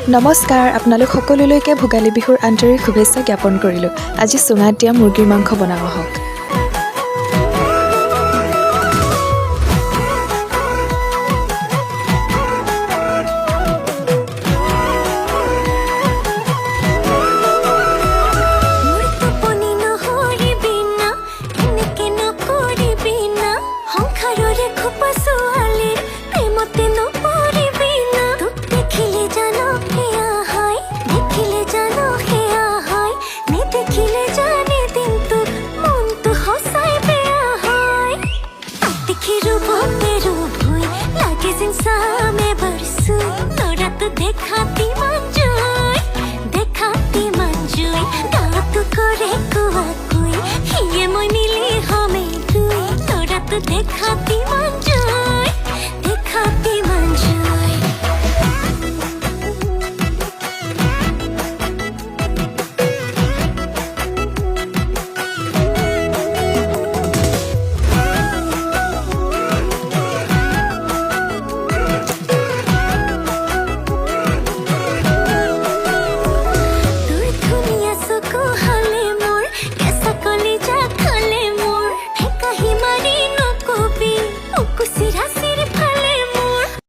নমস্কাৰ, আপোনালোক সকলোলৈকে ভোগালী বিহুৰ আন্তৰিক শুভেচ্ছা জ্ঞাপন কৰিলোঁ। আজি চুঙাত দিয়া মুৰ্গীৰ মাংস বনাওঁ আহক। देखाती मंजुई गात करे कुआ कुई ये मोय नीली हमें दुई तोरा तो देखाती मंजुई।